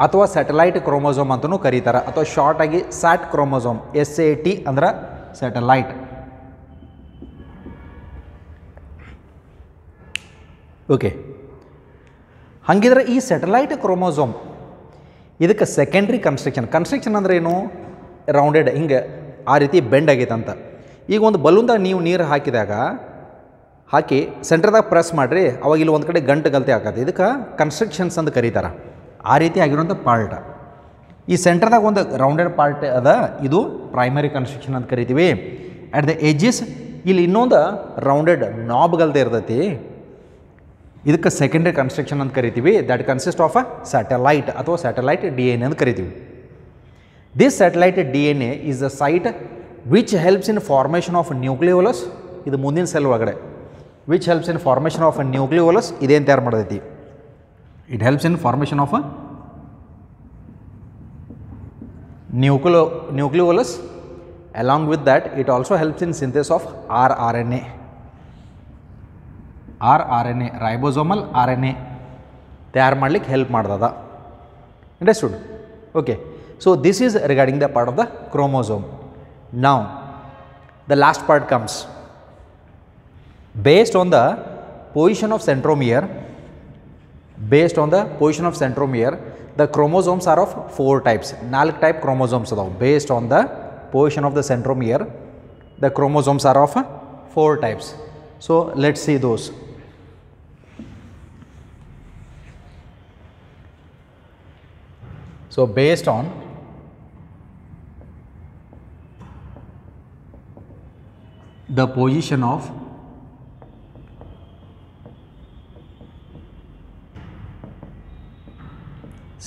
ಅಥವಾ satellite chromosome ಅಂತಲೂ ಕರೀತಾರೆ, ಅಥವಾ short ಆಗಿ ಸ್ಯಾಟ್ ಕ್ರೋಮೋಸೋಮ್, SAT ಅಂದ್ರೆ ಸ್ಯಾಟಲೈಟ್. ಓಕೆ, ಹಾಗಿದ್ರೆ ಈ ಸ್ಯಾಟಲೈಟ್ ಕ್ರೋಮೋಸೋಮ್ ಇದಕ್ಕೆ ಸೆಕೆಂಡ್ರಿ ಕನ್ಸ್ಟ್ರಕ್ಷನ್ ಅಂದ್ರೆ ಏನು? ರೌಂಡೆಡ್ ಹಿಂಗೆ ಆ ರೀತಿ ಬೆಂಡ್ ಆಗೈತೆ ಅಂತ. ಈಗ ಒಂದು ಬಲೂನ್ದಾಗ ನೀವು ನೀರು ಹಾಕಿ ಸೆಂಟ್ರದಾಗ ಪ್ರೆಸ್ ಮಾಡಿರಿ, ಅವಾಗ ಇಲ್ಲಿ ಒಂದು ಕಡೆ ಗಂಟೆ ಆಗತ್ತೆ. ಇದಕ್ಕೆ ಕನ್ಸ್ಟ್ರಕ್ಷನ್ಸ್ ಅಂತ ಕರೀತಾರೆ. ಆ ರೀತಿ ಆಗಿರುವಂಥ ಪಾರ್ಟ್, ಈ ಸೆಂಟ್ರದಾಗ ಒಂದು ರೌಂಡೆಡ್ ಪಾರ್ಟ್ ಅದ, ಇದು ಪ್ರೈಮರಿ ಕನ್ಸ್ಟ್ರಕ್ಷನ್ ಅಂತ ಕರಿತೀವಿ. ಅಟ್ ದ ಎಜ್ಜಸ್ ಇಲ್ಲಿ ಇನ್ನೊಂದು ರೌಂಡೆಡ್ ನಾಬ್ಗಲ್ದೆ ಇರ್ತೈತಿ, ಇದಕ್ಕೆ ಸೆಕೆಂಡರಿ ಕನ್ಸ್ಟ್ರಕ್ಷನ್ ಅಂತ ಕರಿತೀವಿ. That consist of a satellite ಅಥವಾ ಸ್ಯಾಟಲೈಟ್ DNA ಅಂತ ಕರಿತೀವಿ. This satellite DNA is the site which helps in formation of nucleolus. ಇದು ಮುಂದಿನ ಸೆಲ್ ಒಳಗಡೆ which helps in formation of a nucleolus. ಇದೇನು ತಯಾರು ಮಾಡತೈತಿ? It helps in formation of a nucleolus. Along with that, it also helps in synthesis of rRNA. Ribosomal RNA ತಯಾರು ಮಾಡ್ಲಿಕ್ಕೆ help ಮಾಡ್ತದ. Understood? Okay, so this is regarding the part of the chromosome. Now the last part comes. Based on the position of centromere, the chromosomes are of 4 types. 4 type chromosomes are based on the position of the centromere. The chromosomes are of 4 types. So let's see those. So based on the position of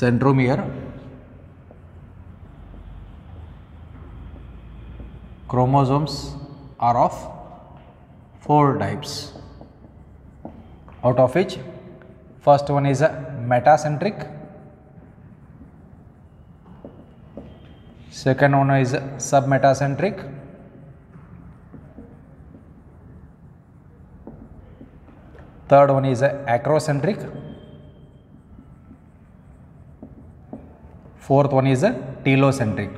centromere, chromosomes are of 4 types, out of which first one is a metacentric, second one is submetacentric, third one is acrocentric, fourth one is telocentric.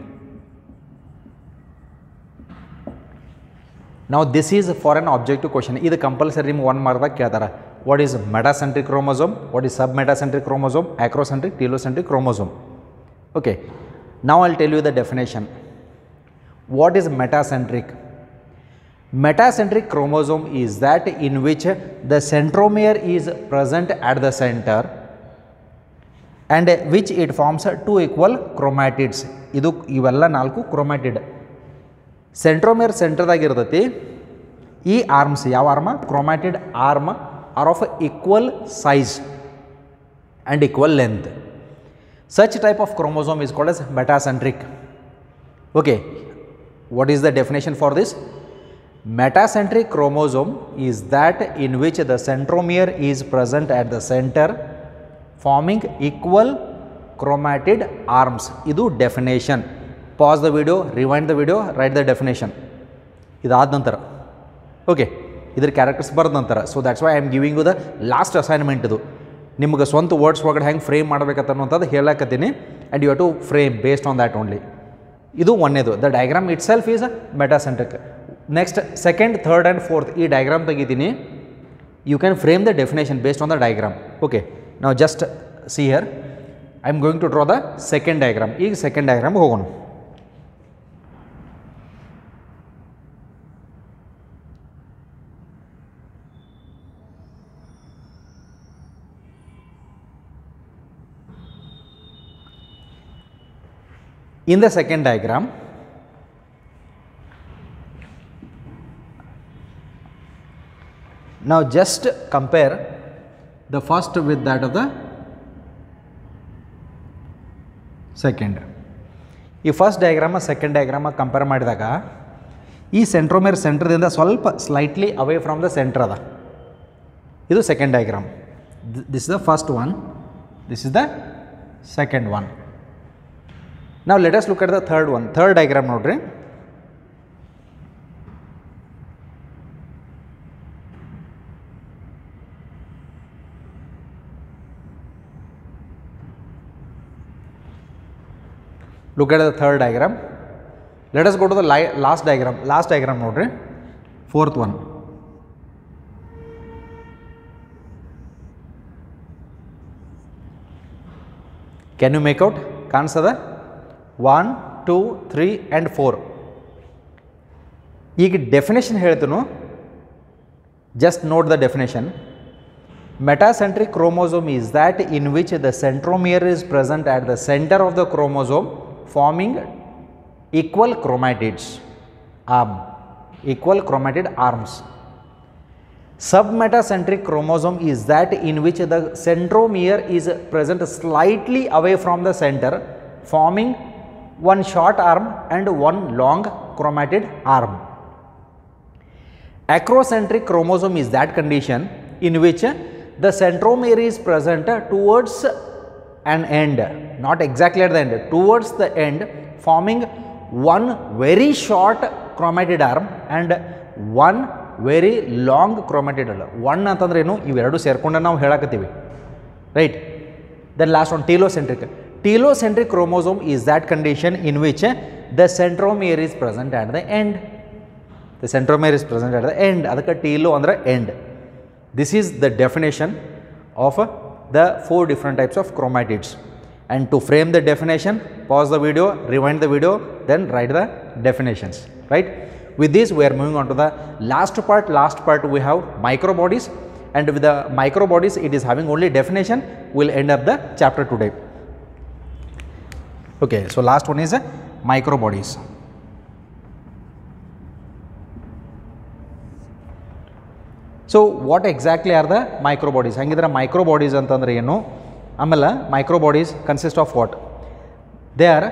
Now this is for an objective question. This compulsory one mark ಕೇಳ್ತಾರೆ. What is metacentric chromosome? What is submetacentric chromosome? Acrocentric, telocentric chromosome. Okay. Now I'll tell you the definition. What is metacentric? Metacentric chromosome is that in which the centromere is present at the center and which it forms 2 equal chromatids. ಇದು ಇವೆಲ್ಲ 4 ಕ್ರೋಮ್ಯಾಟಿಡ್. ಸೆಂಟ್ರೋಮೇರ್ ಸೆಂಟರ್ದಾಗ ಇರ್ತೈತಿ. ಈ arms ಯಾವ ಆರ್ಮ? Chromatid arm are of equal size and equal length. Such type of chromosome is called as metacentric. Okay, what is the definition for this? Metacentric chromosome is that in which the centromere is present at the center forming equal chromatid arms. Idu definition. Pause the video, rewind the video, write the definition. ಇದಾದ ನಂತರ okay ಇದ್ರ characters ಬರೆದ ನಂತರ, so that's why I am giving you the last assignment. ಇದು ನಿಮ್ಗೆ ಸ್ವಂತ words ಒಳಗಡೆ ಹೆಂಗೆ ಫ್ರೇಮ್ ಮಾಡಬೇಕಂತ ಅನ್ನೋಂಥದ್ದು ಹೇಳಕತ್ತೀನಿ. And you have to frame based on that only. ಇದು ಒಂದೇದು. The diagram itself is metacentric. Next second, third and fourth ಈ ಡಯಾಗ್ರಾಮ್ ತೆಗಿತೀನಿ. You can frame the definition based on the diagram. Okay ನಾವು just see here I am going to draw the second diagram. ಈಗ second diagram ಹೋಗೋಣ. In the second diagram, now just compare the first with that of the second. ಈ first diagram second diagram compare ಮಾಡಿದಾಗ ಈ centromere ಸೆಂಟ್ರದಿಂದ ಸ್ವಲ್ಪ slightly away from the centre ಅದ. ಇದು second diagram. This is the first one, this is the second one. Now let us look at the third one. Third diagram ನೋಡ್ರಿ. Look at the third diagram. Let us go to the last diagram. Last diagram ನೋಡ್ರಿ. Fourth one. Can you make out? ಕಾಣಿಸ್ತದ? 1, 2, 3 and 4. ಈಗ definition ಹೇಳ್ತೀನು, just note the definition. Metacentric chromosome is that in which the centromere is present at the center of the chromosome forming equal chromatids equal chromatid arms. Submetacentric chromosome is that in which the centromere is present slightly away from the center forming one short arm and one long chromatid arm. Acrocentric chromosome is that condition in which the centromere is present towards an end, not exactly at the end, towards the end, forming one very short chromatid arm and one very long chromatid arm. One ಅಂತಂದ್ರೆ ಏನು, ಇವೆರಡು ಸೇರ್ಕೊಂಡು ನಾವು ಹೇಳಕತ್ತೀವಿ, right. Then last one telocentric. Telocentric chromosome is that condition in which the centromere is present at the end. The centromere is present at the end. ಅದಕ್ಕೆ ಟೀಲೋ ಅಂದರೆ end. This is the definition of the 4 different types of chromatids. And to frame the definition, pause the video, rewind the video, then write the definitions. Right? With this, we are moving on to the last part. Last part we have microbodies, and with the microbodies, it is having only definition. We'll end up the chapter today. Okay, so last one is microbodies. So what exactly are the microbodies? Hangidra microbodies antandre enu? Amala microbodies consist of what? They are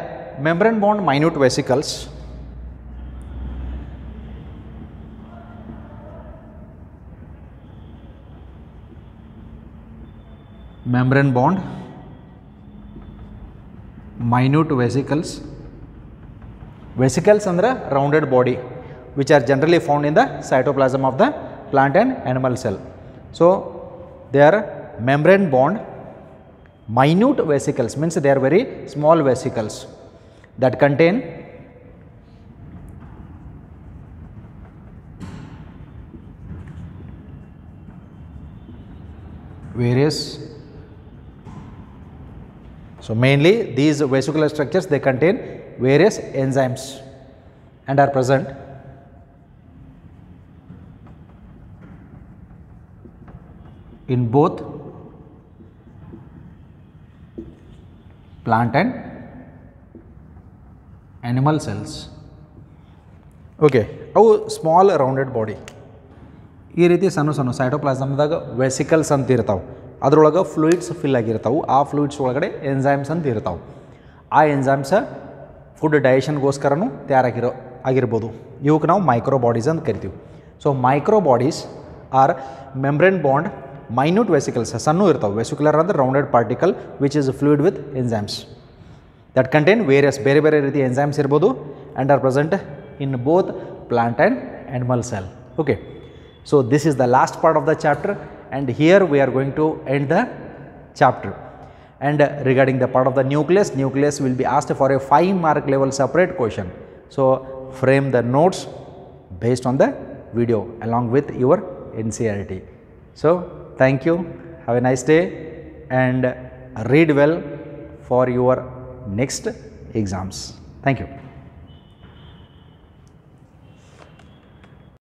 membrane bound minute vesicles, membrane bond minute vesicles. Vesicles andre rounded body which are generally found in the cytoplasm of the plant and animal cell. So they are membrane bond minute vesicles, means they are very small vesicles that contain various. So mainly these vesicular structures, they contain various enzymes and are present in both plant and animal cells. Okay, ಅವು small rounded body ಈ ರೀತಿ ಸಣ್ಣ ಸಣ್ಣ ಸೈಟೋಪ್ಲಾಸಮ್ದಾಗ vesicles ಅಂತ ಇರ್ತಾವೆ. ಅದರೊಳಗೆ fluids fill ಆಗಿರ್ತಾವೆ. ಆ fluids ಒಳಗಡೆ ಎಂಜೈಮ್ಸ್ ಅಂತ ಇರ್ತಾವೆ. ಆ ಎಂಜೈಮ್ಸ್ ಫುಡ್ ಡೈಜೆಷನ್ಗೋಸ್ಕರನೂ ಆಗಿರ್ಬೋದು. ಇವಕ್ಕೆ ನಾವು ಮೈಕ್ರೋಬಾಡೀಸ್ ಅಂತ ಕರಿತೀವಿ. So microbodies are membrane bound minute vesicles, ಸಣ್ಣ ಇರ್ತಾವೆ. ವೆಸಿಕ್ಯುಲರ್ ಅಂದರೆ rounded particle which is fluid with enzymes. that contain various ಬೇರೆ ಬೇರೆ ರೀತಿಯ enzymes ಇರ್ಬೋದು and are present in both plant and animal cell. Okay. So, this is the last part of the chapter, and here we are going to end the chapter. And regarding the part of the nucleus will be asked for a 5-mark level separate question. So, frame the notes based on the video along with your NCERT. So, thank you, have a nice day, and read well for your next exams. Thank you.